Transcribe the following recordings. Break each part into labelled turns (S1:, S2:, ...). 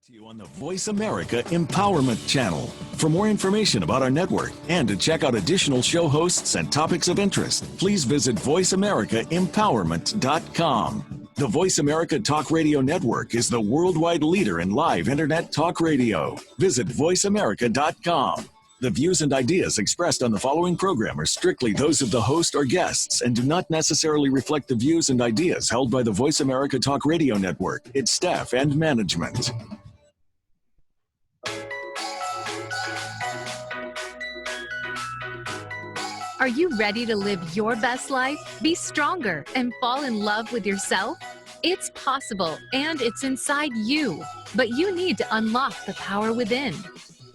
S1: You on the Voice America Empowerment Channel. For more information about our network and to check out additional show hosts and topics of interest, please visit voiceamericaempowerment.com. The Voice America Talk Radio Network is the worldwide leader in live internet talk radio. Visit voiceamerica.com. The views and ideas expressed on the following program are strictly those of the host or guests and do not necessarily reflect the views and ideas held by the Voice America Talk Radio Network, its staff, and management.
S2: Are you ready to live your best life, be stronger, and fall in love with yourself? It's possible, and it's inside you, but you need to unlock the power within.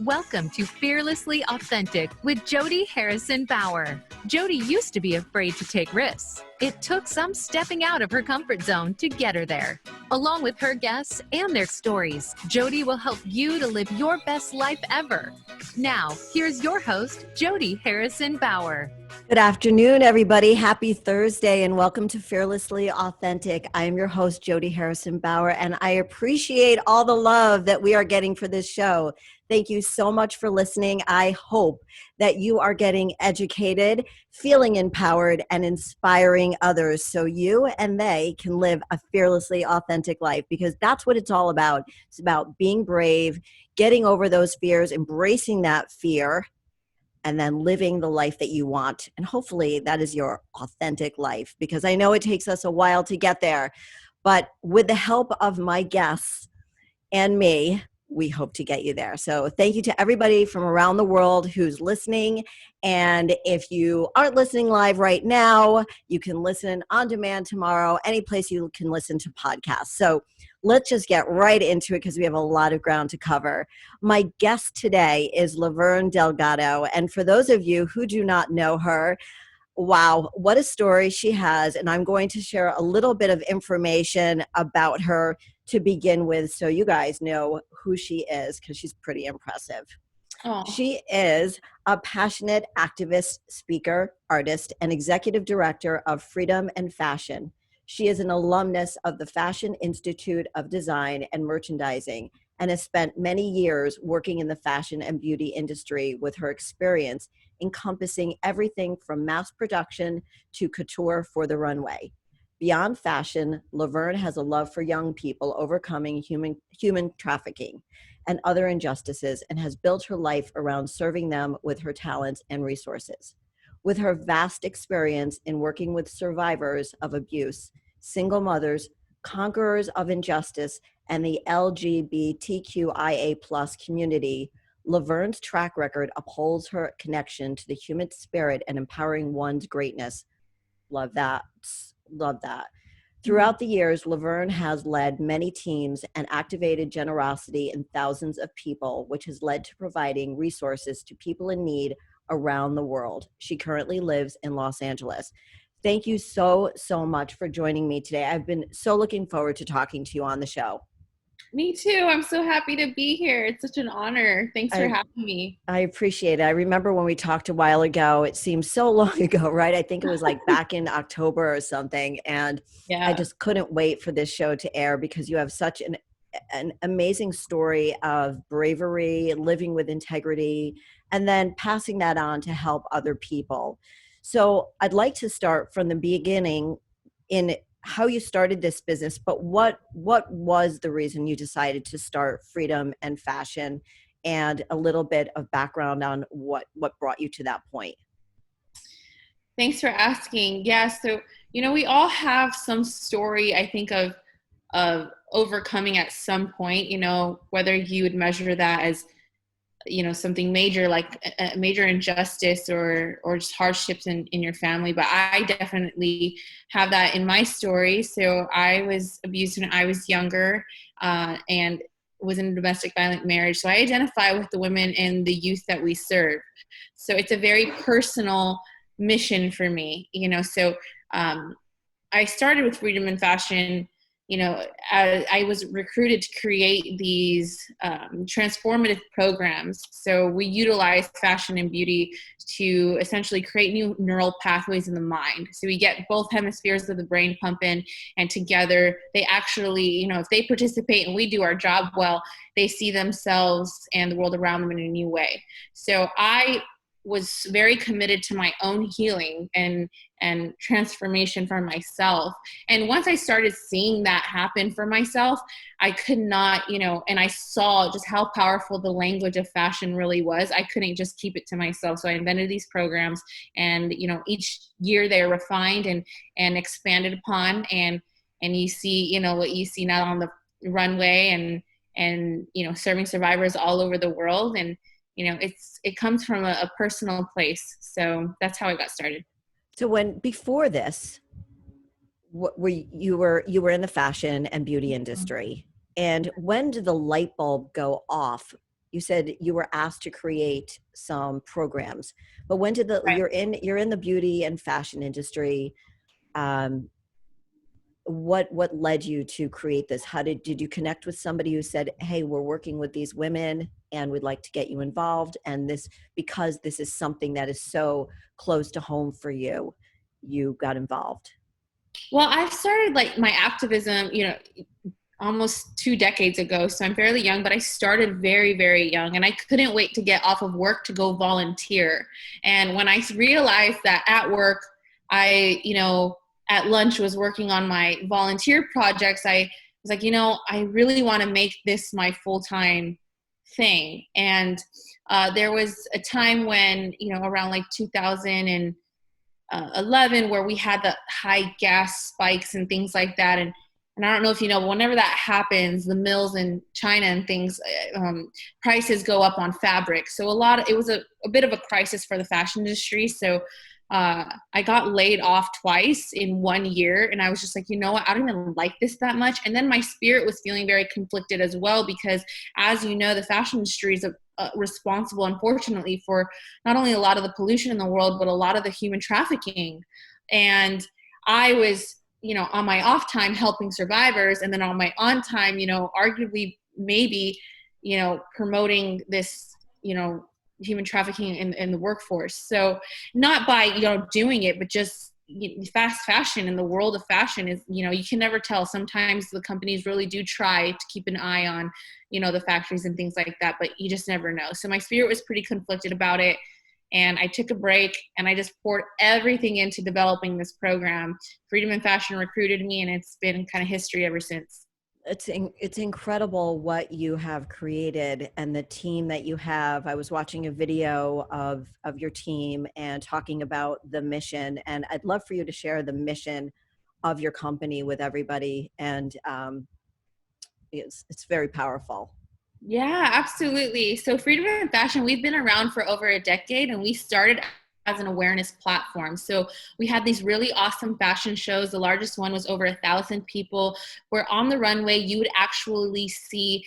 S2: Welcome to Fearlessly Authentic with Jody Harrison Bauer. Jody used to be afraid to take risks. It took some stepping out of her comfort zone to get her there. Along with her guests and their stories, Jody will help you to live your best life ever. Now, here's your host, Jody Harrison Bauer.
S3: Good afternoon, everybody. Happy Thursday and welcome to Fearlessly Authentic. I am your host, Jody Harrison Bauer, and I appreciate all the love that we are getting for this show. Thank you so much for listening. I hope that you are getting educated, feeling empowered, and inspiring others so you and they can live a fearlessly authentic life, because that's what it's all about. It's about being brave, getting over those fears, embracing that fear, and then living the life that you want. And hopefully that is your authentic life, because I know it takes us a while to get there. But with the help of my guests and me, we hope to get you there. So thank you to everybody from around the world who's listening. And if you aren't listening live right now, you can listen on demand tomorrow, any place you can listen to podcasts. So let's just get right into it, because we have a lot of ground to cover. My guest today is Laverne Delgado. And for those of you who do not know her, wow, what a story she has. And I'm going to share a little bit of information about her to begin with, so you guys know who she is, because she's pretty impressive. Aww. She is a passionate activist, speaker, artist, and executive director of Freedom and Fashion. She is an alumnus of the Fashion Institute of Design and Merchandising and has spent many years working in the fashion and beauty industry, with her experience encompassing everything from mass production to couture for the runway. Beyond fashion, Laverne has a love for young people overcoming human trafficking and other injustices, and has built her life around serving them with her talents and resources. With her vast experience in working with survivors of abuse, single mothers, conquerors of injustice, and the LGBTQIA+ community, Laverne's track record upholds her connection to the human spirit and empowering one's greatness. Love that. Love that. Throughout the years, Laverne has led many teams and activated generosity in thousands of people, which has led to providing resources to people in need around the world. She currently lives in Los Angeles. Thank you so much for joining me today. I've been so looking forward to talking to you on the show.
S4: Me too. I'm so happy to be here. It's such an honor. Thanks for having me.
S3: I appreciate it. I remember when we talked a while ago, it seems so long ago, right? I think it was like back in October or something. And yeah. I just couldn't wait for this show to air, because you have such an amazing story of bravery, living with integrity, and then passing that on to help other people. So I'd like to start from the beginning in how you started this business, but what was the reason you decided to start Freedom and Fashion, and a little bit of background on what brought you to that point?
S4: Thanks for asking. Yeah, so, we all have some story, I think, of overcoming at some point, whether you would measure that as, something major, like a major injustice or just hardships in your family. But I definitely have that in my story. So I was abused when I was younger and was in a domestic violent marriage. So I identify with the women and the youth that we serve. So it's a very personal mission for me, So I started with Freedom and Fashion, I was recruited to create these transformative programs. So we utilize fashion and beauty to essentially create new neural pathways in the mind. So we get both hemispheres of the brain pumping, and together they actually, if they participate and we do our job well, they see themselves and the world around them in a new way. So I was very committed to my own healing and transformation for myself. And once I started seeing that happen for myself, I could not, and I saw just how powerful the language of fashion really was. I couldn't just keep it to myself. So I invented these programs, and, each year they're refined and expanded upon. And you see, what you see now on the runway and serving survivors all over the world. And, it comes from a personal place. So that's how I got started.
S3: So before this, you were in the fashion and beauty industry, and when did the light bulb go off? You said you were asked to create some programs, but when did
S4: Right.
S3: you're in the beauty and fashion industry? What led you to create this? How did you connect with somebody who said, hey, we're working with these women and we'd like to get you involved, and because this is something that is so close to home for you, you got involved?
S4: Well, I started my activism, almost 2 decades ago. So I'm fairly young, but I started very, very young, and I couldn't wait to get off of work to go volunteer. And when I realized that at work, I, at lunch was working on my volunteer projects, I was like, I really want to make this my full-time thing. And there was a time when, around 2011, where we had the high gas spikes and things like that. And I don't know if you know, whenever that happens, the mills in China and things, prices go up on fabric. So it was a bit of a crisis for the fashion industry. So I got laid off twice in 1 year, and I was just like, you know what, I don't even like this that much. And then my spirit was feeling very conflicted as well, because as you know, the fashion industry is responsible, unfortunately, for not only a lot of the pollution in the world, but a lot of the human trafficking. And I was, on my off time helping survivors, and then on my on time, arguably maybe, promoting this, human trafficking in the workforce. So not by, doing it, but just fast fashion in the world of fashion is, you can never tell. Sometimes the companies really do try to keep an eye on, the factories and things like that, but you just never know. So my spirit was pretty conflicted about it. And I took a break, and I just poured everything into developing this program. Freedom in Fashion recruited me, and it's been kind of history ever since.
S3: It's incredible what you have created and the team that you have. I was watching a video of your team and talking about the mission, and I'd love for you to share the mission of your company with everybody. And it's very powerful.
S4: Yeah, absolutely. So Freedom in Fashion, we've been around for over a decade, and we started as an awareness platform. So we had these really awesome fashion shows. The largest one was over 1,000 people, where on the runway you would actually see,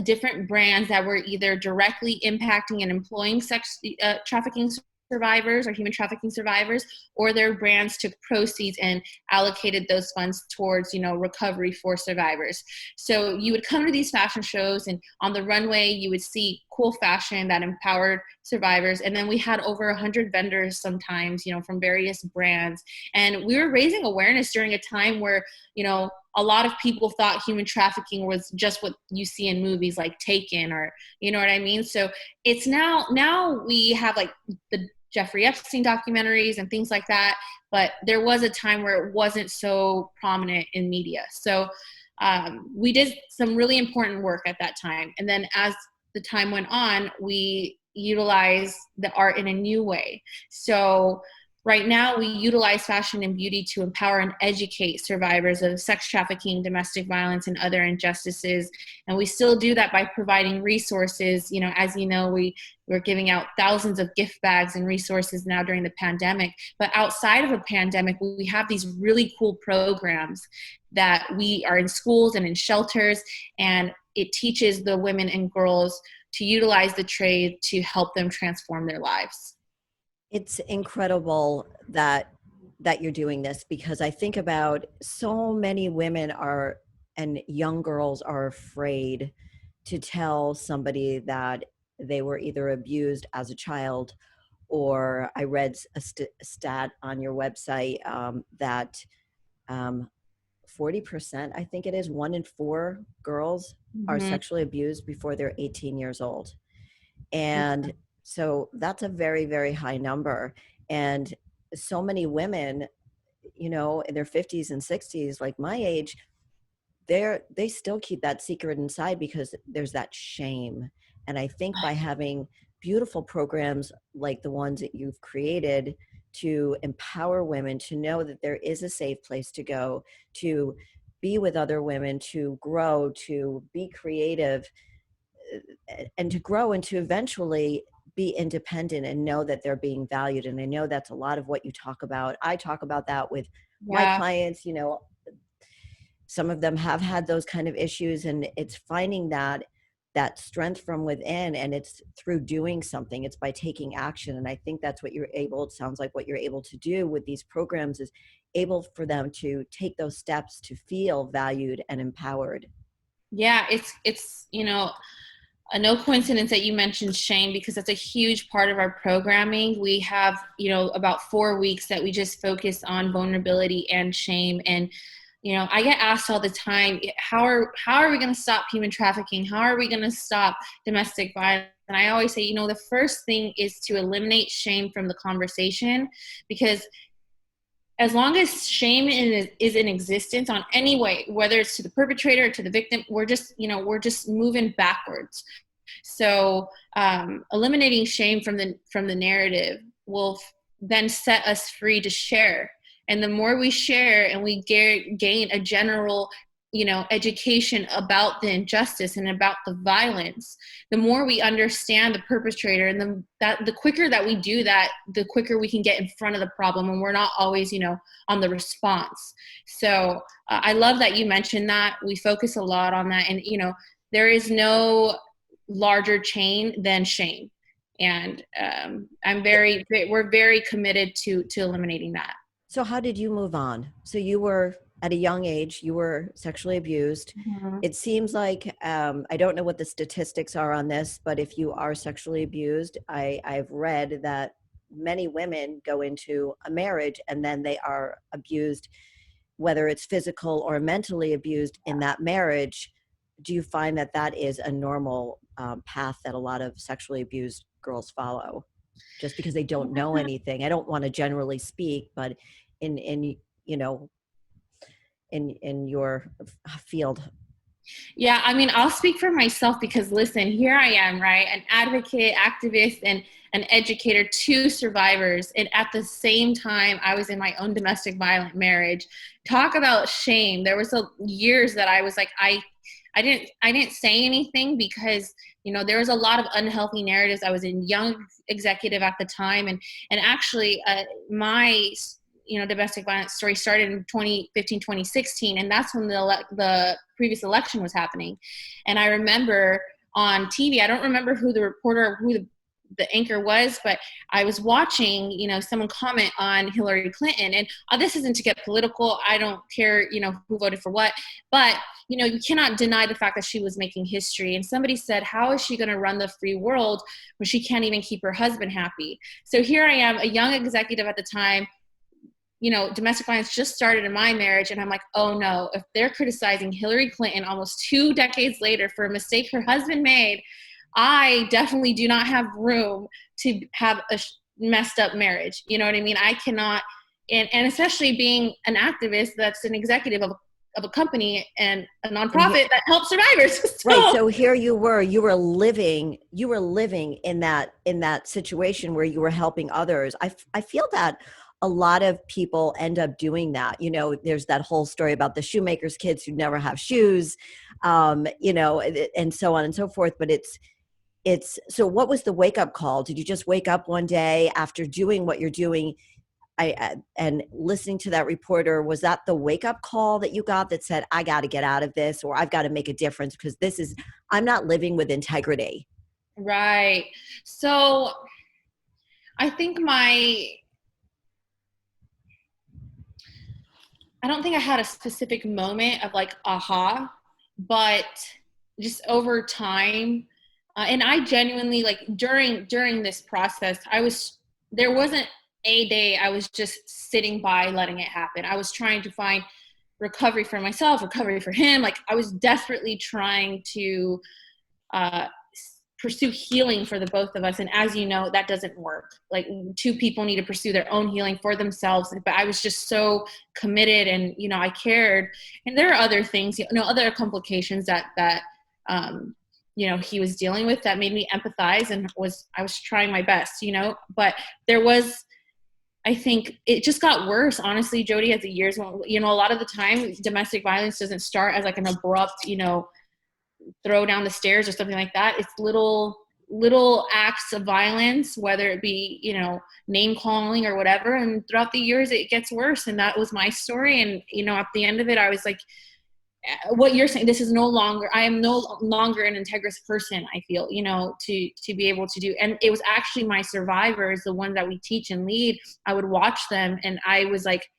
S4: different brands that were either directly impacting and employing sex trafficking survivors or human trafficking survivors, or their brands took proceeds and allocated those funds towards, recovery for survivors. So you would come to these fashion shows, and on the runway you would see cool fashion that empowered survivors. And then we had over 100 vendors sometimes, from various brands. And we were raising awareness during a time where, a lot of people thought human trafficking was just what you see in movies like Taken, or, you know what I mean? So it's now we have the Jeffrey Epstein documentaries and things like that, but there was a time where it wasn't so prominent in media. So we did some really important work at that time. And then as the time went on, we utilized the art in a new way. So right now, we utilize fashion and beauty to empower and educate survivors of sex trafficking, domestic violence, and other injustices. And we still do that by providing resources. As you know, we're giving out thousands of gift bags and resources now during the pandemic. But outside of a pandemic, we have these really cool programs that we are in schools and in shelters, and it teaches the women and girls to utilize the trade to help them transform their lives.
S3: It's incredible that that you're doing this, because I think about so many women are, and young girls are afraid to tell somebody that they were either abused as a child, or I read a stat on your website that 40%, I think it is, 1 in 4 girls are
S4: Mm-hmm.
S3: sexually abused before they're 18 years old. And so that's a very, very high number. And so many women, you know, in their 50s and 60s, like my age, they still keep that secret inside because there's that shame. And I think by having beautiful programs like the ones that you've created to empower women to know that there is a safe place to go, to be with other women, to grow, to be creative, and to grow and to eventually be independent and know that they're being valued. And I know that's a lot of what you talk about. I talk about that with my
S4: Yeah.
S3: clients. You know, some of them have had those kind of issues, and it's finding that strength from within, and it's through doing something. It's by taking action. And I think that's what it sounds like what you're able to do with these programs, is able for them to take those steps to feel valued and empowered.
S4: Yeah, it's no coincidence that you mentioned shame, because that's a huge part of our programming. We have, about 4 weeks that we just focus on vulnerability and shame. And, I get asked all the time, how are we going to stop human trafficking? How are we going to stop domestic violence? And I always say, the first thing is to eliminate shame from the conversation, because as long as shame is in existence on any way, whether it's to the perpetrator or to the victim, we're just moving backwards. So eliminating shame from the narrative will then set us free to share. And the more we share and we gain a general, education about the injustice and about the violence, the more we understand the perpetrator, and the quicker that we do that, the quicker we can get in front of the problem, and we're not always, on the response. So I love that you mentioned that. We focus a lot on that, and there is no larger chain than shame, and we're very committed to eliminating that.
S3: So how did you move on? So you were at a young age, you were sexually abused.
S4: Mm-hmm.
S3: It seems like, I don't know what the statistics are on this, but if you are sexually abused, I've read that many women go into a marriage and then they are abused, whether it's physical or mentally abused in that marriage. Do you find that that is a normal path that a lot of sexually abused girls follow, just because they don't know anything? I don't want to generally speak, but in your field.
S4: Yeah, I mean, I'll speak for myself, because listen, here I am, right? An advocate, activist, and an educator to survivors. And at the same time, I was in my own domestic violent marriage. Talk about shame. There was years that I was like, I didn't say anything, because there was a lot of unhealthy narratives. I was a young executive at the time, and actually my domestic violence story started in 2015, 2016, and that's when the previous election was happening. And I remember on TV, I don't remember who the reporter, who the anchor was, but I was watching, someone comment on Hillary Clinton, and this isn't to get political. I don't care, who voted for what, but you cannot deny the fact that she was making history. And somebody said, how is she going to run the free world when she can't even keep her husband happy? So here I am, a young executive at the time. Domestic violence just started in my marriage, and I'm like, oh no, if they're criticizing Hillary Clinton almost 2 decades later for a mistake her husband made, I definitely do not have room to have a messed up marriage. You know what I mean? I cannot, and especially being an activist that's an executive of a company and a nonprofit that helps survivors.
S3: Right. So here you were living in that situation where you were helping others. I feel that a lot of people end up doing that. There's that whole story about the shoemaker's kids who never have shoes, and so on and so forth. But so what was the wake up call? Did you just wake up one day after doing what you're doing, and listening to that reporter? Was that the wake up call that you got that said, I got to get out of this, or I've got to make a difference, because I'm not living with integrity?
S4: Right. So I think I don't think I had a specific moment of like, aha, but just over time, and I genuinely, like, during this process, there wasn't a day I was just sitting by letting it happen. I was trying to find recovery for myself, recovery for him. Like, I was desperately trying to uh, pursue healing for the both of us. And as you know, that doesn't work. Like, two people need to pursue their own healing for themselves. But I was just so committed, and, you know, I cared. And there are other things, you know, other complications that you know, he was dealing with that made me empathize, and I was trying my best, you know, but there was, I think it just got worse, honestly, Jody, as the years went. You know, a lot of the time domestic violence doesn't start as like an abrupt, you know, throw down the stairs or something like that. It's little acts of violence, whether it be, you know, name calling or whatever. And throughout the years, it gets worse. And that was my story. And, you know, at the end of it, I was like, what you're saying, I am no longer an integrous person, I feel, you know, to be able to do. And it was actually my survivors, the ones that we teach and lead, I would watch them, and I was like,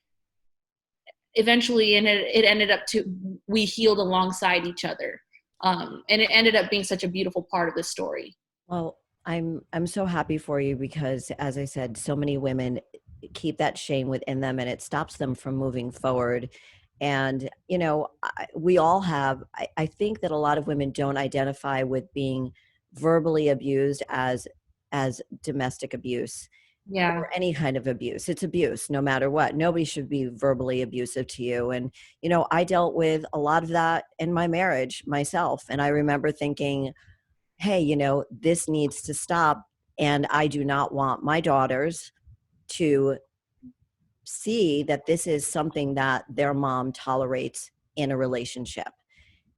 S4: eventually, and it ended up we healed alongside each other. And it ended up being such a beautiful part of the story.
S3: Well, I'm so happy for you, because as I said, so many women keep that shame within them, and it stops them from moving forward. And, you know, we all have, I think that a lot of women don't identify with being verbally abused as domestic abuse.
S4: Yeah.
S3: Or any kind of abuse. It's abuse no matter what. Nobody should be verbally abusive to you. And, you know, I dealt with a lot of that in my marriage myself. And I remember thinking, hey, you know, this needs to stop. And I do not want my daughters to see that this is something that their mom tolerates in a relationship.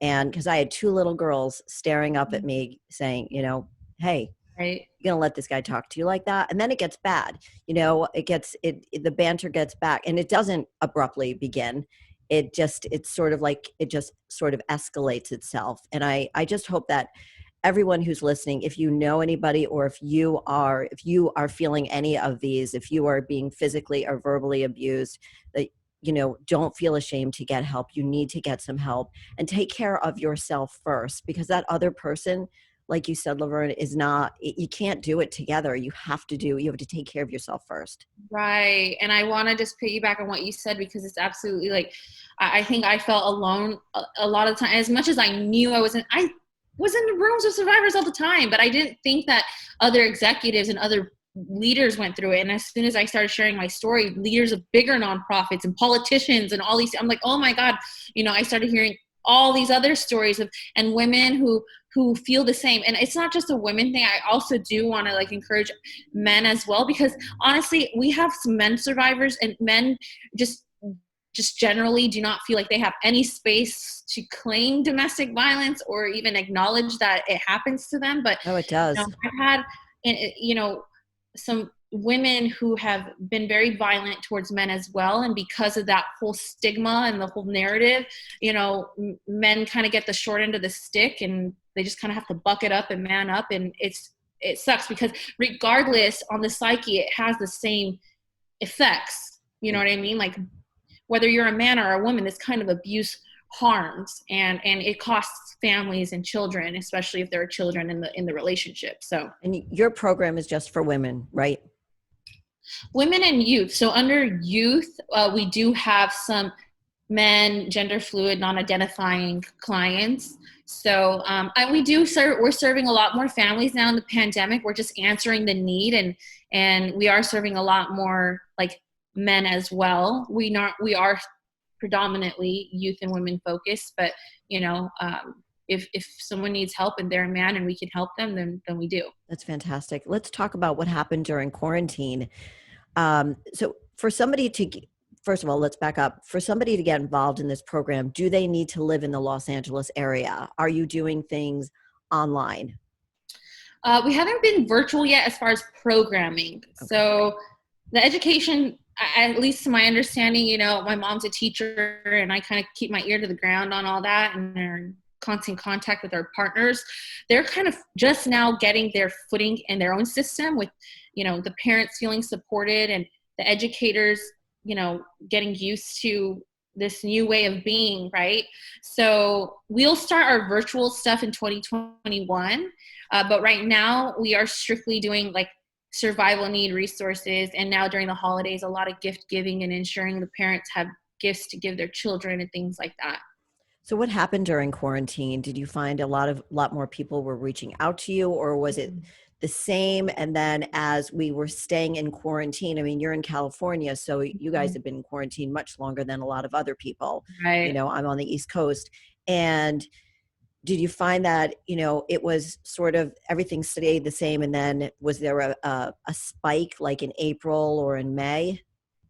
S3: And because I had two little girls staring up at me saying, you know, hey,
S4: Right.
S3: you're going to let this guy talk to you like that? And then it gets bad. You know, the banter gets back, and it doesn't abruptly begin. It just sort of escalates itself. And I just hope that everyone who's listening, if you know anybody, or if you are feeling any of these, if you are being physically or verbally abused, that, you know, don't feel ashamed to get help. You need to get some help, and take care of yourself first, because that other person, like you said, Laverne, is not, you can't do it together. You have to take care of yourself first.
S4: Right. And I want to just piggyback on what you said, because it's absolutely, like, I think I felt alone a lot of the time. As much as I knew I was in the rooms with survivors all the time, but I didn't think that other executives and other leaders went through it. And as soon as I started sharing my story, leaders of bigger nonprofits and politicians and all these, I'm like, oh my God, you know, I started hearing all these other stories and women who feel the same. And it's not just a women thing. I also do want to, like, encourage men as well, because honestly, we have some men survivors, and men just generally do not feel like they have any space to claim domestic violence or even acknowledge that it happens to them. But
S3: Oh, it does.
S4: you know, I've had, you know, some women who have been very violent towards men as well. And because of that whole stigma and the whole narrative, you know, men kind of get the short end of the stick, and they just kind of have to buck it up and man up. And it sucks, because regardless, on the psyche, it has the same effects. You know what I mean? Like, whether you're a man or a woman, this kind of abuse harms, and it costs families and children, especially if there are children in the relationship. So,
S3: and your program is just for women, right?
S4: Women and youth. So under youth, we do have some men, gender fluid, non-identifying clients. So and we're serving a lot more families now in the pandemic. We're just answering the need, and we are serving a lot more, like, men as well. We are predominantly youth and women focused, but, you know, if someone needs help and they're a man and we can help them, then we do.
S3: That's fantastic. Let's talk about what happened during quarantine. So for somebody first of all, let's back up. For somebody to get involved in this program, do they need to live in the Los Angeles area? Are you doing things online?
S4: We haven't been virtual yet as far as programming. Okay. So the education, at least to my understanding, you know, my mom's a teacher, and I kind of keep my ear to the ground on all that, and they're in constant contact with our partners. They're kind of just now getting their footing in their own system, with, you know, the parents feeling supported and the educators, you know, getting used to this new way of being, right? So we'll start our virtual stuff in 2021, but right now we are strictly doing like survival need resources, and now during the holidays, a lot of gift giving and ensuring the parents have gifts to give their children and things like that.
S3: So what happened during quarantine? Did you find a lot more people were reaching out to you, or was it the same? And then as we were staying in quarantine, I mean, you're in California, so you guys have been in quarantine much longer than a lot of other people.
S4: Right.
S3: You know, I'm on the East Coast. And did you find that, you know, it was sort of everything stayed the same? And then was there a spike like in April or in May?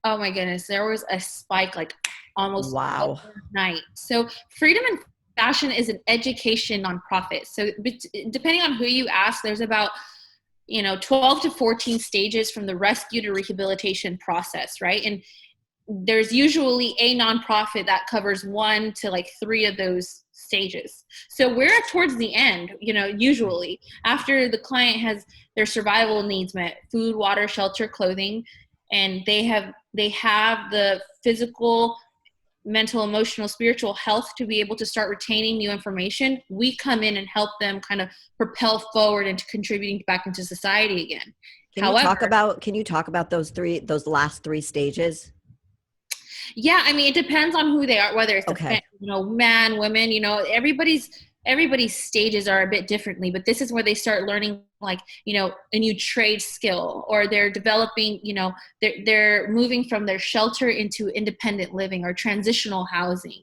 S4: Oh my goodness, there was a spike like almost
S3: Wow.
S4: overnight. So Freedom in Fashion is an education nonprofit. So depending on who you ask, there's about 12 to 14 stages from the rescue to rehabilitation process, right? And there's usually a nonprofit that covers 1 to like 3 of those stages. So we're towards the end, usually after the client has their survival needs met, food, water, shelter, clothing, and they have the physical, mental, emotional, spiritual health to be able to start retaining new information. We come in and help them kind of propel forward into contributing back into society again.
S3: Can you talk about those last 3 stages?
S4: Yeah, I mean, it depends on who they are, whether it's
S3: Okay.
S4: man, women, everybody's stages are a bit differently, but this is where they start learning like, a new trade skill, or they're developing, they're moving from their shelter into independent living or transitional housing,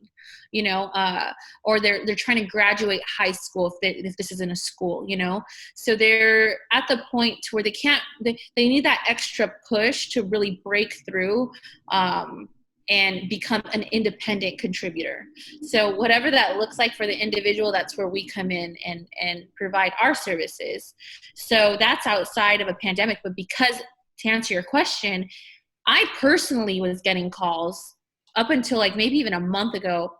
S4: or they're trying to graduate high school if this isn't a school, so they're at the point where they need that extra push to really break through, and become an independent contributor. So whatever that looks like for the individual, that's where we come in and provide our services. So that's outside of a pandemic. But because, to answer your question, I personally was getting calls up until like maybe even a month ago,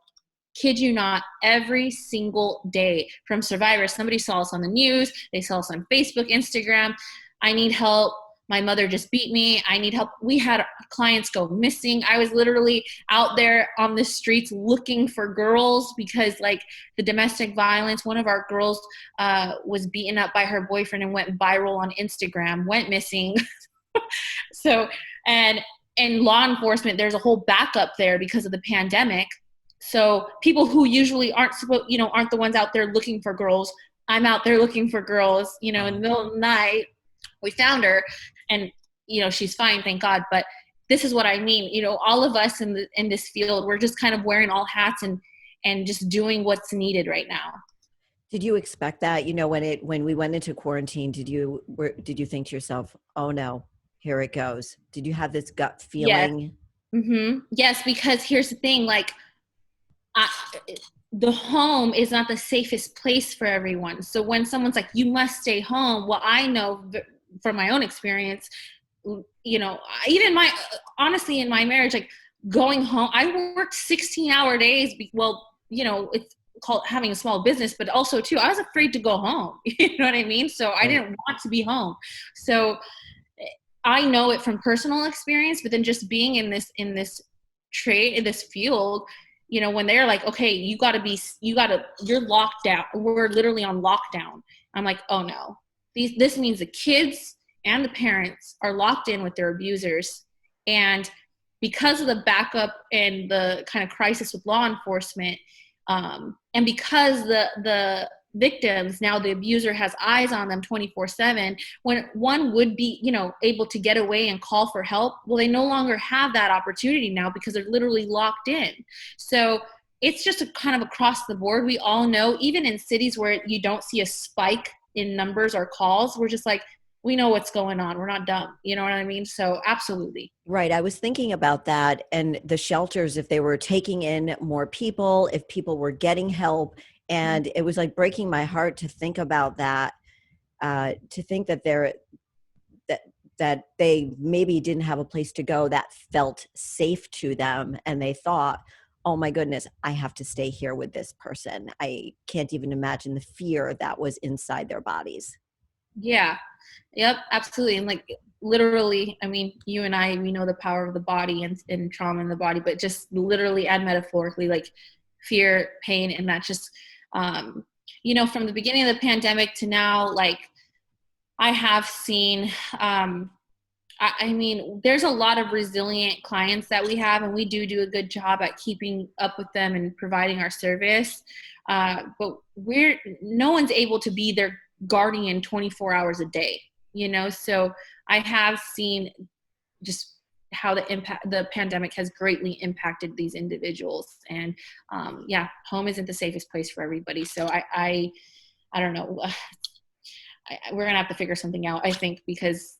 S4: kid you not, every single day from survivors. Somebody saw us on the news. They saw us on Facebook, Instagram. I need help. My mother just beat me. I need help. We had clients go missing. I was literally out there on the streets looking for girls because like the domestic violence, one of our girls was beaten up by her boyfriend and went viral on Instagram, went missing. So, and law enforcement, there's a whole backup there because of the pandemic. So people who usually aren't the ones out there looking for girls, I'm out there looking for girls, in the middle of the night. We found her, and she's fine, thank God. But this is what I mean. All of us in this field, we're just kind of wearing all hats and just doing what's needed right now.
S3: Did you expect that? When we went into quarantine, did you think to yourself, "Oh no, here it goes"? Did you have this gut feeling?
S4: Yes, yes, because here's the thing, like the home is not the safest place for everyone. So when someone's like, you must stay home, well, I know from my own experience, even honestly, in my marriage, like going home, I worked 16-hour days. Well, it's called having a small business, but also too, I was afraid to go home. You know what I mean? So I didn't want to be home. So I know it from personal experience, but then just being in this trade, in this field, when they're like, okay, you're locked down. We're literally on lockdown. I'm like, oh no. This means the kids and the parents are locked in with their abusers. And because of the backup and the kind of crisis with law enforcement, and because the victims, now the abuser has eyes on them 24/7, when one would be, able to get away and call for help, well, they no longer have that opportunity now because they're literally locked in. So it's just a kind of across the board. We all know, even in cities where you don't see a spike in numbers or calls, we're just like, we know what's going on. We're not dumb. You know what I mean? So absolutely.
S3: Right. I was thinking about that, and the shelters, if they were taking in more people, if people were getting help. And it was like breaking my heart to think about that, to think that that they maybe didn't have a place to go that felt safe to them. And they thought, oh my goodness, I have to stay here with this person. I can't even imagine the fear that was inside their bodies.
S4: Yeah. Yep, absolutely. And like literally, I mean, you and I, we know the power of the body and trauma in the body, but just literally and metaphorically, like fear, pain, and that just, you know, from the beginning of the pandemic to now, like I have seen, I mean, there's a lot of resilient clients that we have, and we do a good job at keeping up with them and providing our service. But no one's able to be their guardian 24 hours a day, you know? So I have seen just how the pandemic has greatly impacted these individuals. And yeah, home isn't the safest place for everybody. So I don't know. We're going to have to figure something out, I think, because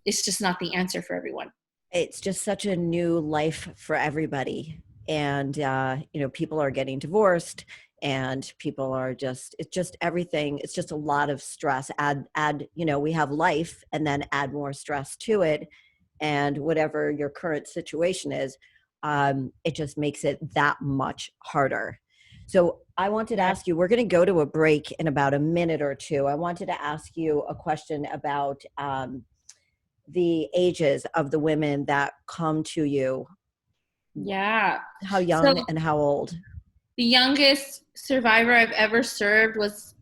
S4: it's just not the answer for everyone.
S3: It's just such a new life for everybody. And, you know, people are getting divorced and people are it's just everything. It's just a lot of stress. Add, you know, we have life and then add more stress to it. And whatever your current situation is, it just makes it that much harder. So I wanted to ask you, we're going to go to a break in about a minute or two. I wanted to ask you a question about the ages of the women that come to you.
S4: Yeah.
S3: How young and how old?
S4: The youngest survivor I've ever served was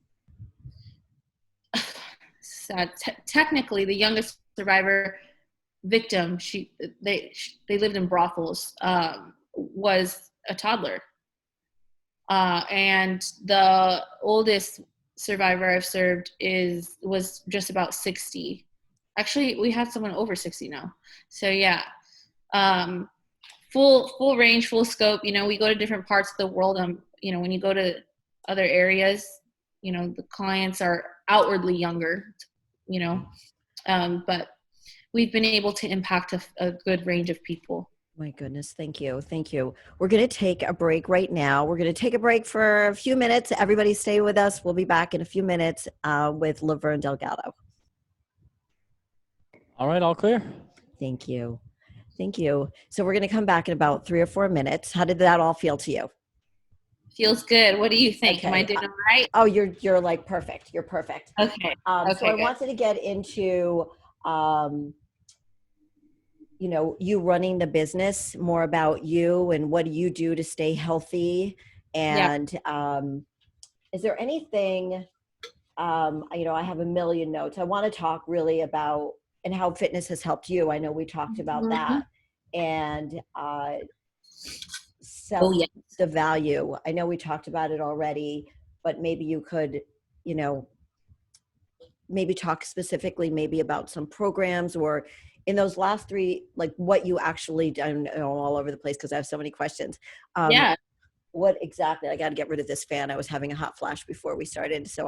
S4: technically the youngest survivor victim. They lived in brothels, was a toddler. And the oldest survivor I've served was just about 60. Actually, we have someone over 60 now. So yeah, full range, full scope. You know, we go to different parts of the world. You know, when you go to other areas, you know, the clients are outwardly younger, you know, but we've been able to impact a good range of people.
S3: My goodness. Thank you. Thank you. We're going to take a break right now. We're going to take a break for a few minutes. Everybody stay with us. We'll be back in a few minutes with Laverne Delgado.
S5: All right. All clear.
S3: Thank you. Thank you. So we're going to come back in about 3 or 4 minutes. How did that all feel to you?
S4: Feels good. What do you think?
S3: Okay.
S4: Am I doing all right?
S3: Oh, you're like perfect. You're perfect.
S4: Okay.
S3: So I wanted to get into, you know, you running the business, more about you and what do you do to stay healthy? And is there anything, you know, I have a million notes. I want to talk really about and how fitness has helped you. I know we talked about that. And the value. I know we talked about it already, but maybe you could, you know, maybe talk specifically maybe about some programs or in those last 3, like what you actually done all over the place because I have so many questions. What exactly? I got to get rid of this fan. I was having a hot flash before we started, so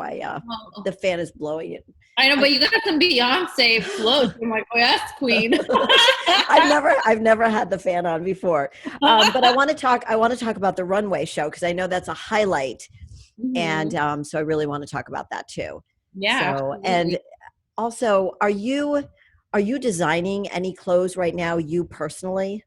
S3: the fan is blowing it.
S4: I know, but you got some Beyonce floats. I'm like, oh, yes, queen.
S3: I've never had the fan on before, but I want to talk about the runway show because I know that's a highlight, and so I really want to talk about that too.
S4: Yeah.
S3: So, and also, are you designing any clothes right now? You personally?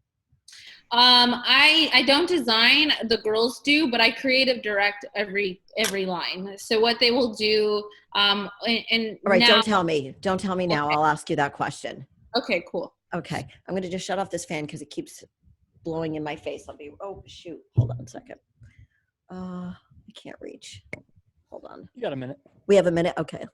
S4: I don't design, the girls do, but I creative direct every line. So what they will do, and
S3: all right, now, don't tell me now. Okay. I'll ask you that question.
S4: Okay, cool.
S3: Okay. I'm going to just shut off this fan because it keeps blowing in my face. Oh shoot. Hold on a second. I can't reach. Hold on.
S5: You got a minute.
S3: We have a minute. Okay.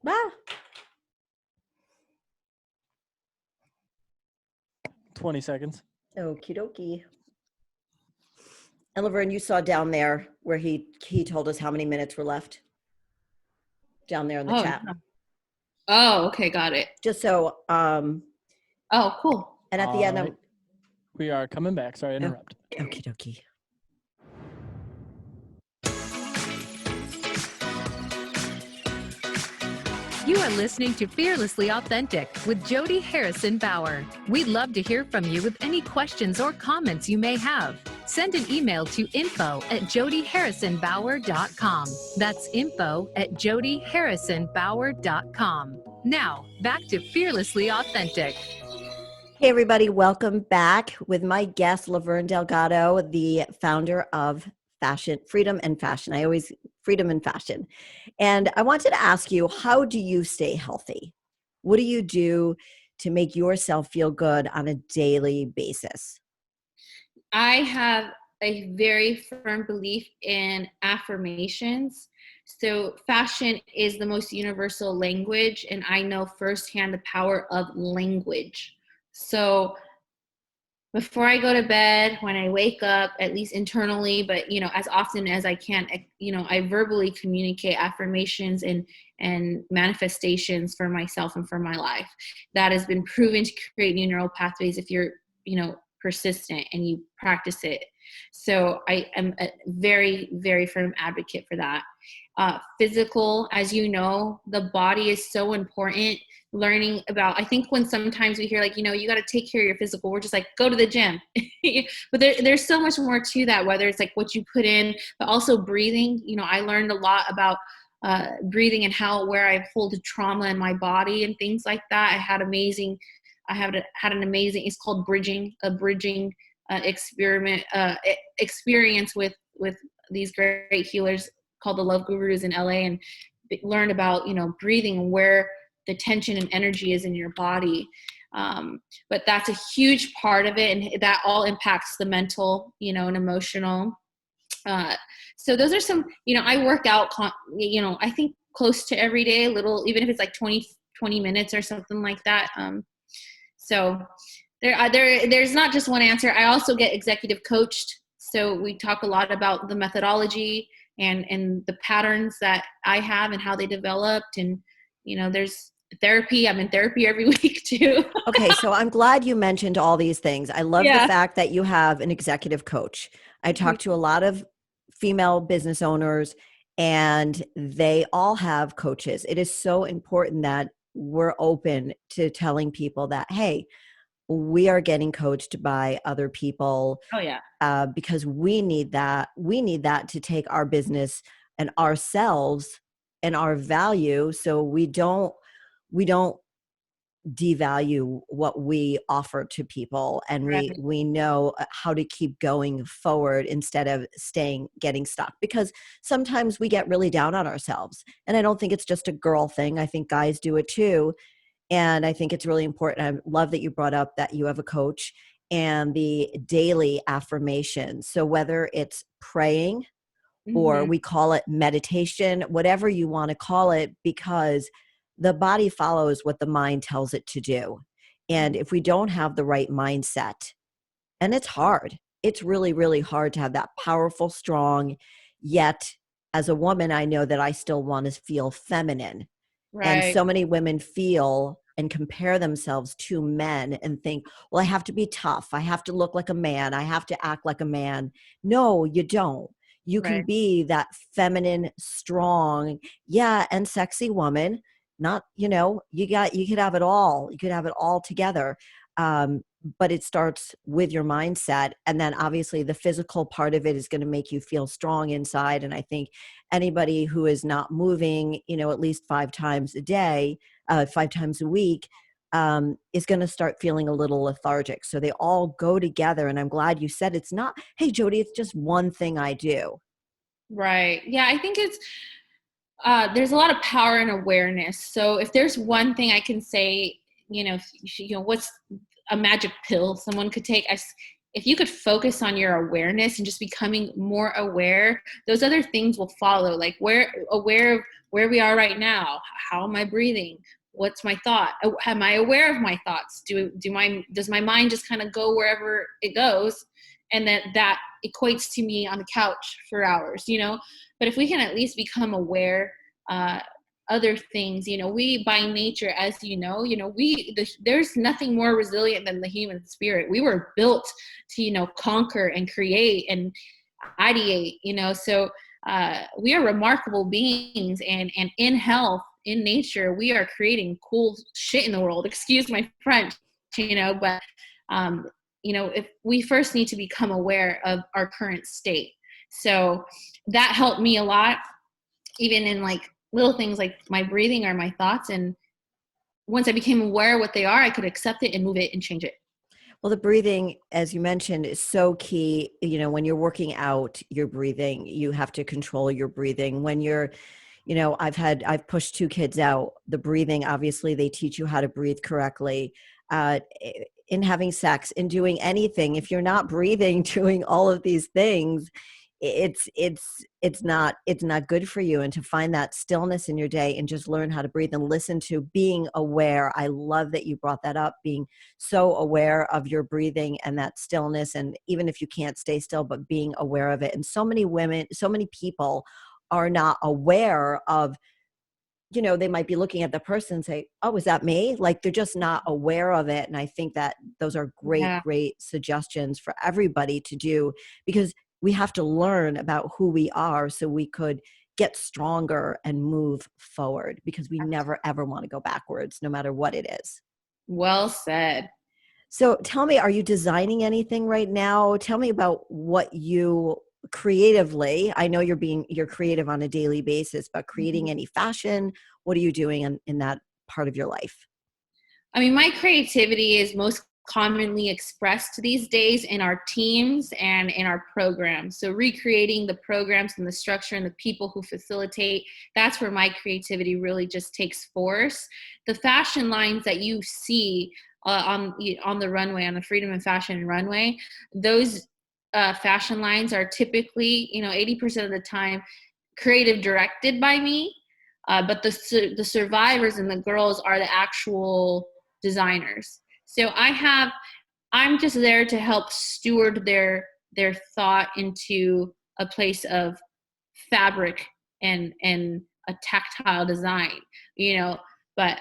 S3: Ah.
S5: 20 seconds.
S3: Okie dokie. And Laverne, you saw down there where he told us how many minutes were left. Down there in the chat.
S4: Oh, okay, got it.
S3: Just so.
S4: Oh, cool.
S3: And at the end,
S5: we are coming back. Sorry to interrupt.
S3: Okie dokie.
S2: You are listening to Fearlessly Authentic with Jody Harrison Bauer. We'd love to hear from you with any questions or comments you may have. Send an email to info@jodyharrisonbauer.com. That's info@jodyharrisonbauer.com. Now, back to Fearlessly Authentic.
S3: Hey, everybody, welcome back with my guest, Laverne Delgado, the founder of Freedom and Fashion. Freedom and Fashion. And I wanted to ask you, how do you stay healthy? What do you do to make yourself feel good on a daily basis?
S4: I have a very firm belief in affirmations. So fashion is the most universal language, and I know firsthand the power of language. So before I go to bed, when I wake up, at least internally, but as often as I can, I verbally communicate affirmations and manifestations for myself and for my life. That has been proven to create new neural pathways if you're, persistent and you practice it. So I am a very, very firm advocate for that. Physical, as you know, the body is so important. Learning about, I think when sometimes we hear you got to take care of your physical, we're just like, go to the gym. But there's so much more to that, whether it's like what you put in, but also breathing. I learned a lot about breathing and where I hold trauma in my body and things like that. I had an amazing, it's called a bridging experience with these great healers called the Love Gurus in LA, and learn about, breathing, where the tension and energy is in your body. But that's a huge part of it. And that all impacts the mental, and emotional. So those are some, I work out, I think close to every day, a little, even if it's like 20 minutes or something like that. So there's not just one answer. I also get executive coached. So we talk a lot about the methodology and the patterns that I have and how they developed. And, there's therapy. I'm in therapy every week too.
S3: Okay, so I'm glad you mentioned all these things. I love the fact that you have an executive coach. I talk to a lot of female business owners, and they all have coaches. It is so important that we're open to telling people that, hey, we are getting coached by other people.
S4: Oh yeah.
S3: Because we need that. We need that to take our business and ourselves and our value, so we don't devalue what we offer to people, and we know how to keep going forward instead of getting stuck, because sometimes we get really down on ourselves. And I don't think it's just a girl thing. I think guys do it too. And I think it's really important. I love that you brought up that you have a coach and the daily affirmations. So whether it's praying or we call it meditation, whatever you want to call it, because the body follows what the mind tells it to do. And if we don't have the right mindset, and it's hard, it's really, really hard to have that powerful, strong, yet as a woman, I know that I still want to feel feminine.
S4: Right.
S3: And so many women feel and compare themselves to men and think, well, I have to be tough. I have to look like a man. I have to act like a man. No, you don't. You can be that feminine, strong, and sexy woman. Not, you could have it all. You could have it all together. But it starts with your mindset. And then obviously the physical part of it is going to make you feel strong inside. And I think anybody who is not moving, at least 5 times a day, 5 times a week, is going to start feeling a little lethargic. So they all go together. And I'm glad you said it's not, hey, Jody, it's just one thing I do.
S4: Right. Yeah, I think it's, there's a lot of power in awareness. So if there's one thing I can say, what's a magic pill someone could take? If you could focus on your awareness and just becoming more aware, those other things will follow. Like aware of where we are right now. How am I breathing? What's my thought? Am I aware of my thoughts? Does my mind just kind of go wherever it goes? And that equates to me on the couch for hours, But if we can at least become aware, other things, we by nature, as there's nothing more resilient than the human spirit. We were built to, conquer and create and ideate, so we are remarkable beings, and in health, in nature, we are creating cool shit in the world. Excuse my French, but if we first need to become aware of our current state. So that helped me a lot, even in like little things like my breathing or my thoughts. And once I became aware of what they are, I could accept it and move it and change it.
S3: Well, the breathing, as you mentioned, is so key. When you're working out your breathing, you have to control your breathing. When you're, I've pushed 2 kids out. The breathing, obviously, they teach you how to breathe correctly. In having sex, in doing anything, if you're not breathing, doing all of these things, it's not good for you. And to find that stillness in your day and just learn how to breathe and listen to being aware. I love that you brought that up, being so aware of your breathing and that stillness. And even if you can't stay still, but being aware of it. And so many women, so many people are not aware of, they might be looking at the person and say, oh, is that me? Like they're just not aware of it. And I think that those are great suggestions for everybody to do, because we have to learn about who we are so we could get stronger and move forward, because we never, ever want to go backwards, no matter what it is.
S4: Well said.
S3: So tell me, are you designing anything right now? Tell me about what you creatively, I know you're creative on a daily basis, but creating any fashion, what are you doing in that part of your life?
S4: I mean, my creativity is most commonly expressed these days in our teams and in our programs. So recreating the programs and the structure and the people who facilitate, that's where my creativity really just takes force. The fashion lines that you see on the runway, on the Freedom and Fashion runway, those fashion lines are typically, 80% of the time creative directed by me. But the survivors and the girls are the actual designers. So I'm just there to help steward their thought into a place of fabric and a tactile design, but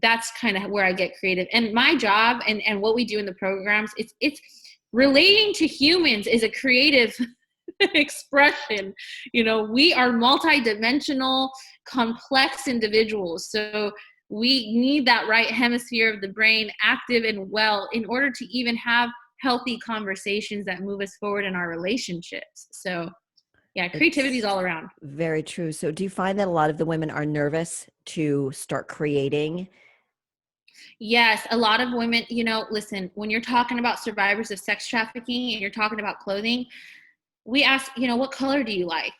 S4: that's kind of where I get creative. And my job and what we do in the programs, it's relating to humans is a creative expression. We are multidimensional, complex individuals. So we need that right hemisphere of the brain active and well in order to even have healthy conversations that move us forward in our relationships. So yeah, creativity is all around.
S3: Very true. So do you find that a lot of the women are nervous to start creating?
S4: Yes, a lot of women, listen, when you're talking about survivors of sex trafficking and you're talking about clothing, we ask, what color do you like?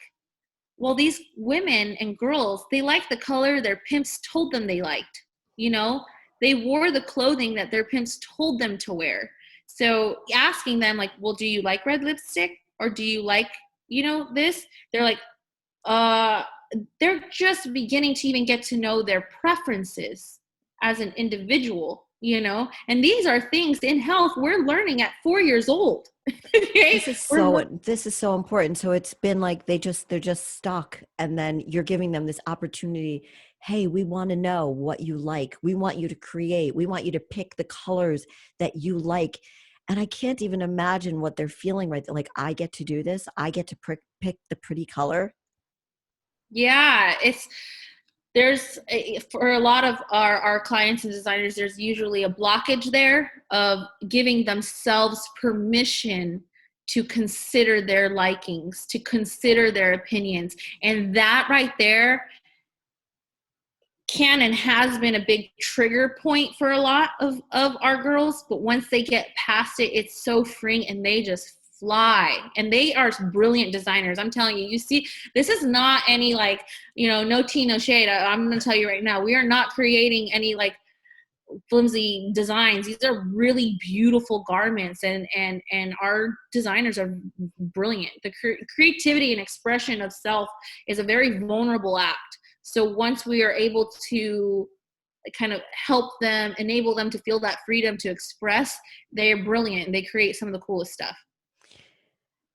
S4: Well, these women and girls, they like the color their pimps told them they liked. They wore the clothing that their pimps told them to wear. So asking them like, well, do you like red lipstick? Or do you like, this? They're like, they're just beginning to even get to know their preferences as an individual, and these are things in health we're learning at 4 years old. Okay?
S3: This is so important. So it's been like they're just stuck, and then you're giving them this opportunity. Hey, we want to know what you like. We want you to create. We want you to pick the colors that you like. And I can't even imagine what they're feeling right there. Like, I get to do this. I get to pick the pretty color.
S4: Yeah, there's for a lot of our clients and designers, there's usually a blockage there of giving themselves permission to consider their likings, to consider their opinions. And that right there can and has been a big trigger point for a lot of our girls. But once they get past it, it's so freeing and they just fly. And they are brilliant designers. I'm telling you, see, this is not any like, no tea, no shade. I'm going to tell you right now, we are not creating any like flimsy designs. These are really beautiful garments, and our designers are brilliant. The creativity and expression of self is a very vulnerable act. So once we are able to kind of help them, enable them to feel that freedom to express, they are brilliant and they create some of the coolest stuff.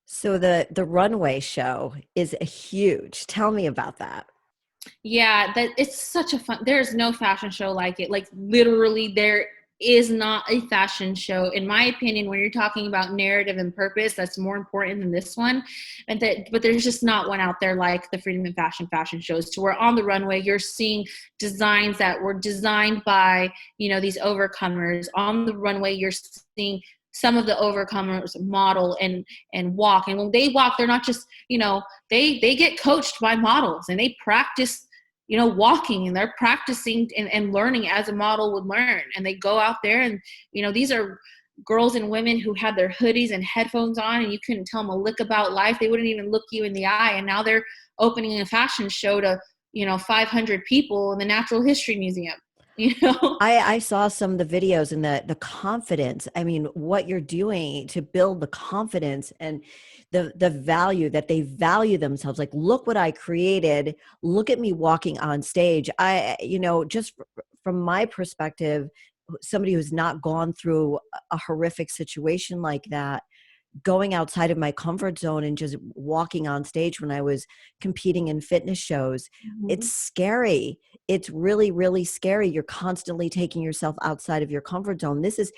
S3: So the runway show is huge. Tell me about that.
S4: Yeah, that it's such a fun. There's no fashion show like it. Like literally, there is not a fashion show, in my opinion. When you're talking about narrative and purpose, that's more important than this one. But there's just not one out there like the Freedom and fashion shows. To where on the runway, you're seeing designs that were designed by these overcomers. On the runway, you're seeing some of the overcomers model and walk. And when they walk, they're not just, they get coached by models, and they practice, walking, and they're practicing and learning as a model would learn. And they go out there, and, these are girls and women who had their hoodies and headphones on, and you couldn't tell them a lick about life. They wouldn't even look you in the eye. And now they're opening a fashion show to, 500 people in the Natural History Museum.
S3: I saw some of the videos and the confidence. I mean, what you're doing to build the confidence and the value that they value themselves. Like, look what I created. Look at me walking on stage. Just from my perspective, somebody who's not gone through a horrific situation like that, going outside of my comfort zone and just walking on stage when I was competing in fitness shows, it's scary. It's really, really scary. You're constantly taking yourself outside of your comfort zone. This is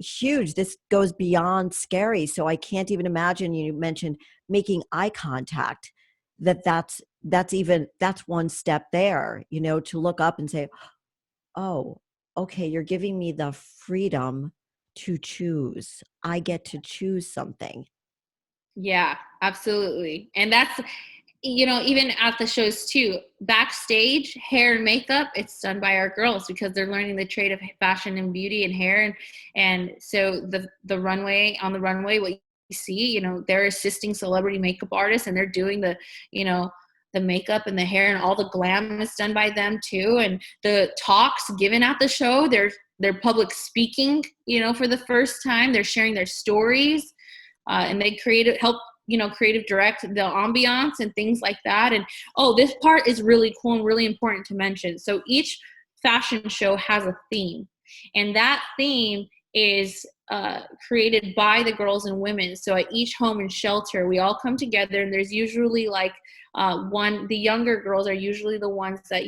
S3: huge. This goes beyond scary. So I can't even imagine. You mentioned making eye contact. That's one step there, to look up and say, oh, okay, you're giving me the freedom to choose. I get to choose something.
S4: Yeah, absolutely. And that's, even at the shows too, backstage, hair and makeup, it's done by our girls, because they're learning the trade of fashion and beauty and hair. And so on the runway, what you see, they're assisting celebrity makeup artists, and they're doing the makeup and the hair, and all the glam is done by them too. And the talks given at the show, they're public speaking, for the first time. They're sharing their stories, and they help creative direct the ambiance and things like that. And this part is really cool and really important to mention. So each fashion show has a theme, and that theme is created by the girls and women. So at each home and shelter, we all come together, and there's usually the younger girls are usually the ones that,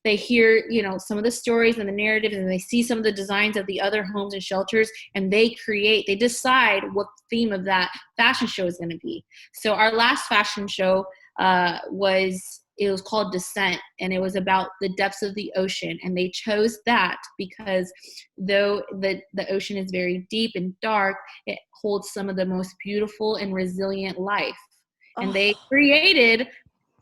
S4: they hear, some of the stories and the narratives, and they see some of the designs of the other homes and shelters, and they decide what the theme of that fashion show is going to be. So our last fashion show it was called Descent, and it was about the depths of the ocean. And they chose that because though the ocean is very deep and dark, it holds some of the most beautiful and resilient life. And they created,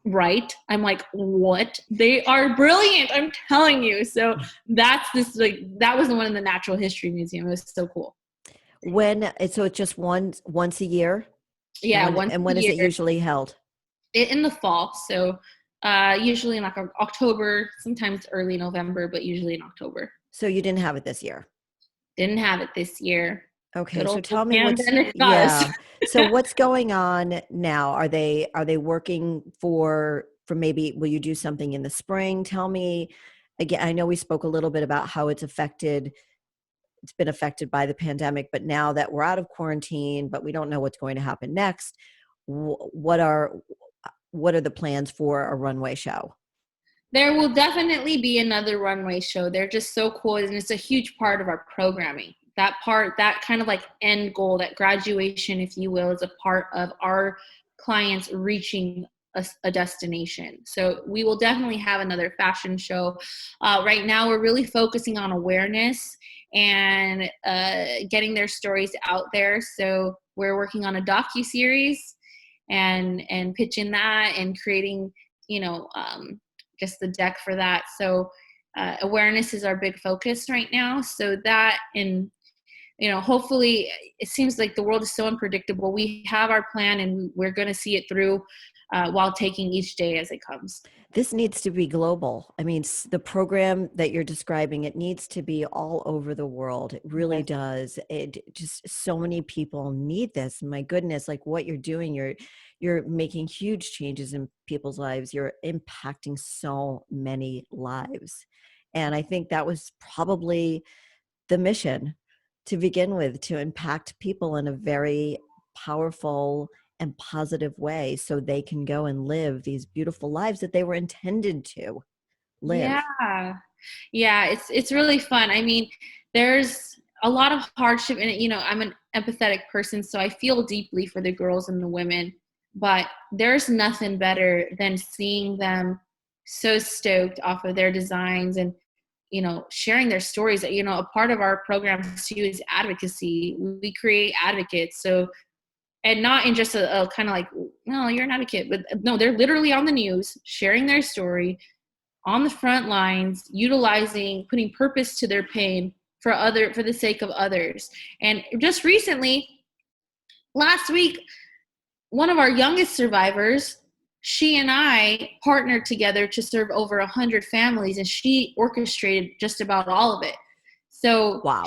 S4: right? I'm like, what? They are brilliant. I'm telling you. So that was the one in the Natural History Museum. It was so cool.
S3: So it's just once a year?
S4: Yeah.
S3: And when is it usually held?
S4: In the fall. So usually in October, sometimes early November, but usually in October.
S3: So you didn't have it this year?
S4: Didn't have it this year.
S3: Okay, so tell me So what's going on now? Are they working for maybe, will you do something in the spring? Tell me again. I know we spoke a little bit about how it's been affected by the pandemic, but now that we're out of quarantine, but we don't know what's going to happen next, what are the plans for a runway show?
S4: There will definitely be another runway show. They're just so cool, and it's a huge part of our programming. That part, that kind of end goal, that graduation, if you will, is a part of our clients reaching a destination. So we will definitely have another fashion show. Right now, we're really focusing on awareness and getting their stories out there. So we're working on a docuseries and pitching that and creating, just the deck for that. So awareness is our big focus right now. So that, and hopefully, it seems like the world is so unpredictable. We have our plan, and we're going to see it through while taking each day as it comes.
S3: This needs to be global. I mean, the program that you're describing, it needs to be all over the world. It really does. It just, so many people need this. My goodness, like what you're doing, you're making huge changes in people's lives. You're impacting so many lives. And I think that was probably the mission to begin with, to impact people in a very powerful and positive way, so they can go and live these beautiful lives that they were intended to live.
S4: Yeah, it's really fun. I mean, there's a lot of hardship in it. I'm an empathetic person, so I feel deeply for the girls and the women, but there's nothing better than seeing them so stoked off of their designs and sharing their stories. A part of our program too is advocacy. We create advocates. So, and not in just a kind of like, no, you're an advocate, but no, they're literally on the news, sharing their story on the front lines, putting purpose to their pain for the sake of others. And just recently, last week, one of our youngest survivors, she and I partnered together to serve over 100 families, and she orchestrated just about all of it. So,
S3: wow.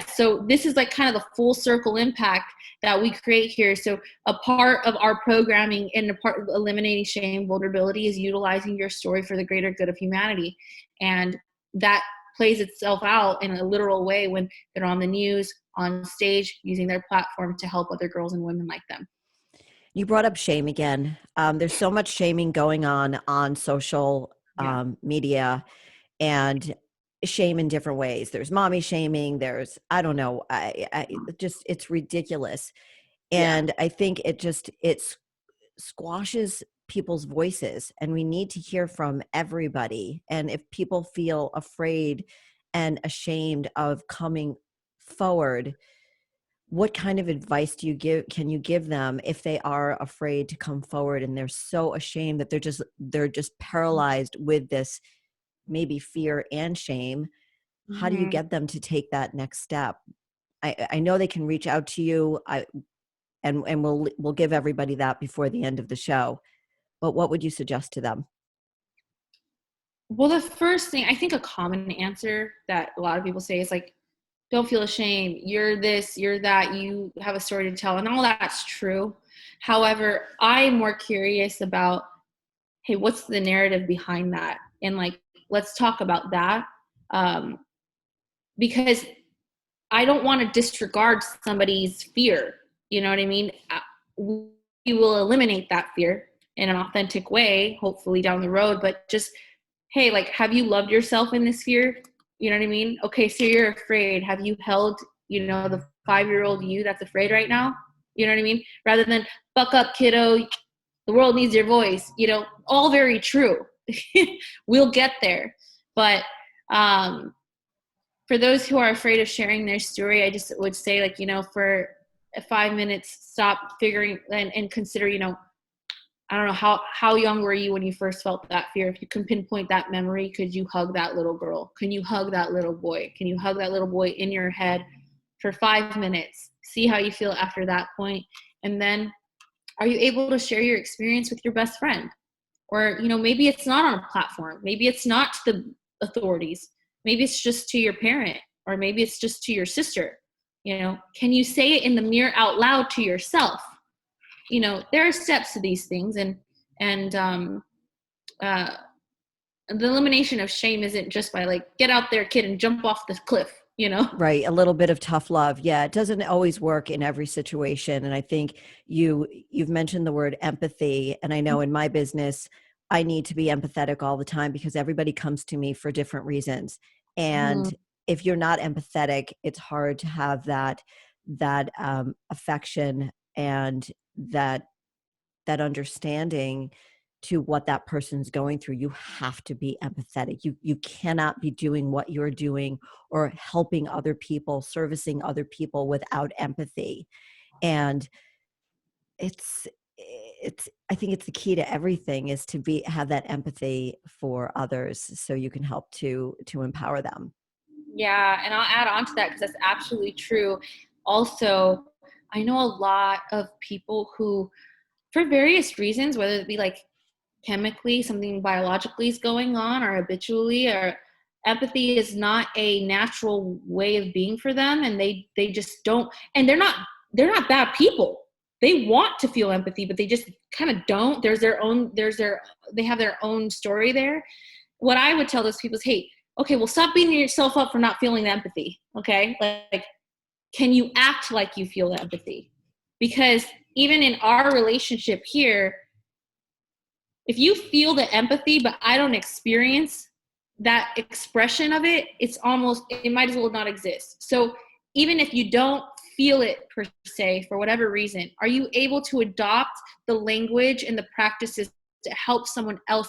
S4: So this is like kind of the full circle impact that we create here. So a part of our programming and a part of eliminating shame, vulnerability is utilizing your story for the greater good of humanity. And that plays itself out in a literal way when they're on the news, on stage, using their platform to help other girls and women like them.
S3: You brought up shame again. There's so much shaming going on social media, and shame in different ways. There's mommy shaming. There's, I don't know. It's ridiculous. And I think it squashes people's voices, and we need to hear from everybody. And if people feel afraid and ashamed of coming forward, what kind of advice can you give them if they are afraid to come forward and they're so ashamed that they're just paralyzed with this maybe fear and shame? How do you get them to take that next step? I know they can reach out to you, and we'll give everybody that before the end of the show, but what would you suggest to them?
S4: Well, the first thing, I think a common answer that a lot of people say is like, don't feel ashamed. You're this, you're that, you have a story to tell, and all that's true. However, I'm more curious about, hey, what's the narrative behind that? And like, let's talk about that. Because I don't want to disregard somebody's fear. You know what I mean? We will eliminate that fear in an authentic way, hopefully down the road, but just, hey, like, have you loved yourself in this fear? You know what I mean? Okay, so you're afraid. Have you held, the 5-year-old you that's afraid right now? You know what I mean? Rather than, buck up, kiddo, the world needs your voice. All very true. We'll get there. But for those who are afraid of sharing their story, I just would say, like, for 5 minutes, stop figuring and consider, I don't know, how young were you when you first felt that fear? If you can pinpoint that memory, could you hug that little girl? Can you hug that little boy? Can you hug that little boy in your head for 5 minutes? See how you feel after that point. And then, are you able to share your experience with your best friend? Or, maybe it's not on a platform. Maybe it's not to the authorities. Maybe it's just to your parent, or maybe it's just to your sister. Can you say it in the mirror out loud to yourself? There are steps to these things, and the elimination of shame isn't just by like, get out there, kid, and jump off the cliff.
S3: Right. A little bit of tough love. Yeah. It doesn't always work in every situation. And I think you've mentioned the word empathy. And I know in my business, I need to be empathetic all the time because everybody comes to me for different reasons. And if you're not empathetic, it's hard to have that affection and that understanding to what that person's going through. You have to be empathetic. You cannot be doing what you're doing or helping other people, servicing other people without empathy. And I think it's the key to everything is to have that empathy for others so you can help to empower them.
S4: Yeah, and I'll add on to that because that's absolutely true. Also, I know a lot of people who, for various reasons, whether it be like chemically, something biologically is going on, or habitually, or empathy is not a natural way of being for them, and they just don't, and they're not bad people. They want to feel empathy, but they just kind of don't. They have their own story there. What I would tell those people is, hey, okay, well, stop beating yourself up for not feeling empathy. Okay, like, can you act like you feel empathy? Because even in our relationship here, if you feel the empathy, but I don't experience that expression of it, it might as well not exist. So even if you don't feel it per se, for whatever reason, are you able to adopt the language and the practices to help someone else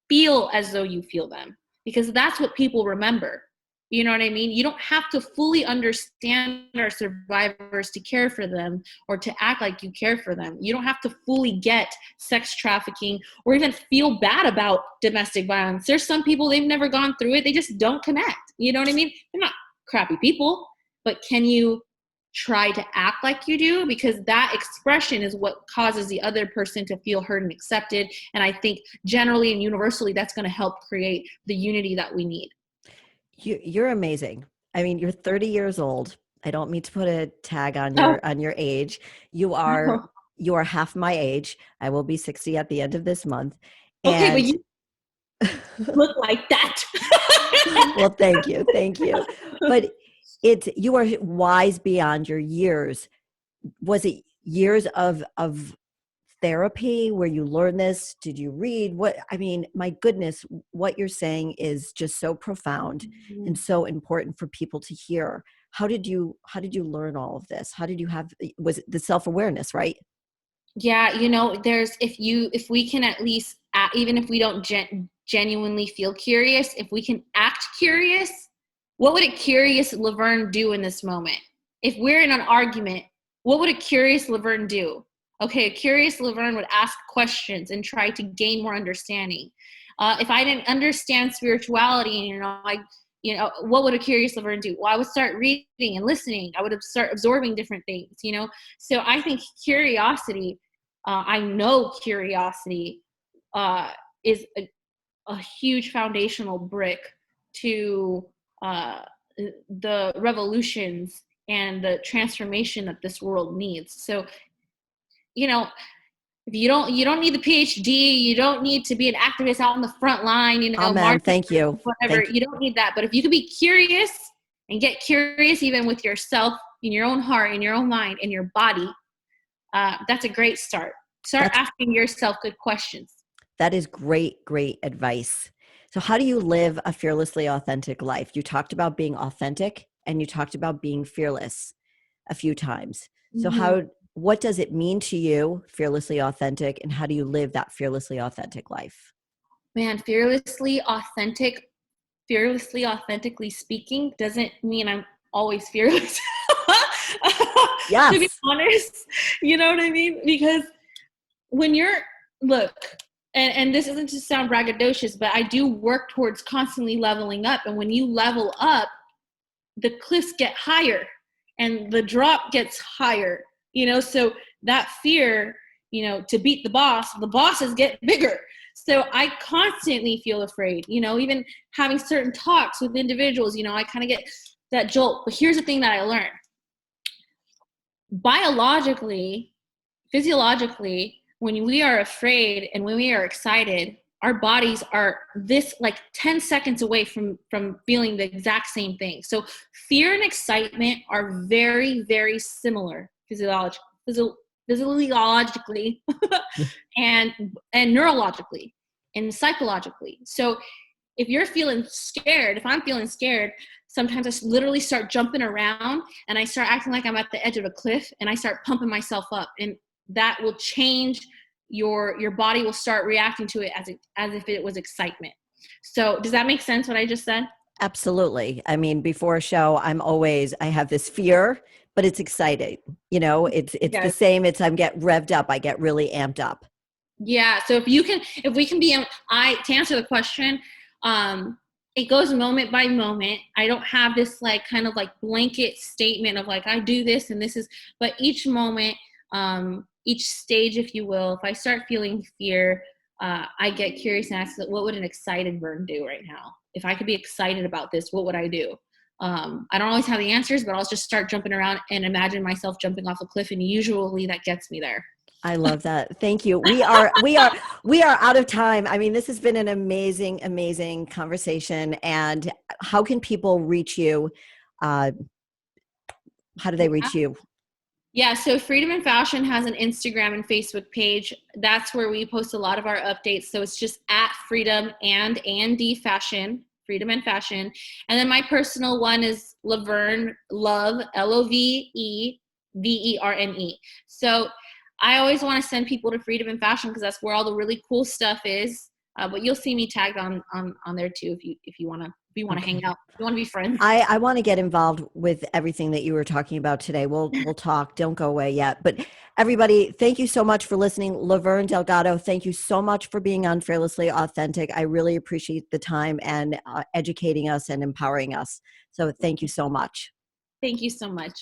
S4: feel as though you feel them? because that's what people remember. You know what I mean? You don't have to fully understand our survivors to care for them or to act like you care for them. You don't have to fully get sex trafficking or even feel bad about domestic violence. There's some people, they've never gone through it. They just don't connect. You know what I mean? They're not crappy people, but can you try to act like you do? Because that expression is what causes the other person to feel heard and accepted. And I think generally and universally, that's going to help create the unity that we need.
S3: You're amazing. I mean, you're 30 years old. I don't mean to put a tag on your age. You are half my age. I will be 60 at the end of this month.
S4: Okay, but
S3: And
S4: you look like that.
S3: well, thank you. Thank you. But you are wise beyond your years. Was it years of therapy where you learned this? Did you read? My goodness, what you're saying is just so profound and so important for people to hear. How did you learn all of this? How did you was it the self-awareness, right?
S4: Yeah, if we can at least, even if we don't genuinely feel curious, if we can act curious, what would a curious Laverne do in this moment? If we're in an argument, what would a curious Laverne do? Okay, a curious Laverne would ask questions and try to gain more understanding. If I didn't understand spirituality, what would a curious Laverne do? Well, I would start reading and listening. I would start absorbing different things, So I think curiosity, I know curiosity is a huge foundational brick to the revolutions and the transformation that this world needs. So, if you don't need the PhD, you don't need to be an activist out on the front line,
S3: Amen. Thank you.
S4: Whatever. You don't need that. But if you can be curious and get curious even with yourself, in your own heart, in your own mind, in your body, that's a great start. Start asking yourself good questions.
S3: That is great, great advice. So how do you live a fearlessly authentic life? You talked about being authentic and you talked about being fearless a few times. So what does it mean to you, fearlessly authentic, and how do you live that fearlessly authentic life?
S4: Man, fearlessly authentically speaking doesn't mean I'm always fearless.
S3: Yes.
S4: To be honest, you know what I mean? Because when and this isn't to sound braggadocious, but I do work towards constantly leveling up. And when you level up, the cliffs get higher and the drop gets higher, so that fear, to beat the bosses get bigger. So I constantly feel afraid, even having certain talks with individuals, I kind of get that jolt. But here's the thing that I learned. Biologically, physiologically, when we are afraid and when we are excited, our bodies are this like 10 seconds away from feeling the exact same thing. So fear and excitement are very, very similar physiologically and neurologically and psychologically. So if you're feeling scared, if I'm feeling scared, sometimes I literally start jumping around and I start acting like I'm at the edge of a cliff and I start pumping myself up, and that will change your body will start reacting to it as if it was excitement. So does that make sense what I just said?
S3: Absolutely. I mean, before a show, I have this fear, but it's exciting. It's
S4: Yes.
S3: the same. I'm get revved up. I get really amped up.
S4: Yeah. So if we can be, to answer the question, it goes moment by moment. I don't have this like kind of like blanket statement of like, I do this and this is, but each moment, each stage, if you will, if I start feeling fear, I get curious and ask, what would an excited Vern do right now? If I could be excited about this, what would I do? I don't always have the answers, but I'll just start jumping around and imagine myself jumping off a cliff, and usually that gets me there.
S3: I love that. Thank you. We are out of time. I mean, this has been an amazing, amazing conversation. And how can people reach you? How do they reach you?
S4: Yeah, so Freedom and Fashion has an Instagram and Facebook page. That's where we post a lot of our updates. So it's just at Freedom and A&D Fashion, Freedom and Fashion. And then my personal one is Laverne, Love, LOVEVERNE. So I always want to send people to Freedom and Fashion because that's where all the really cool stuff is. But you'll see me tagged on there too if you want to hang out, if you want to be friends.
S3: I want to get involved with everything that you were talking about today. We'll talk. Don't go away yet. But everybody, thank you so much for listening. Laverne Delgado, thank you so much for being on Fearlessly Authentic. I really appreciate the time and educating us and empowering us. So thank you so much.
S4: Thank you so much.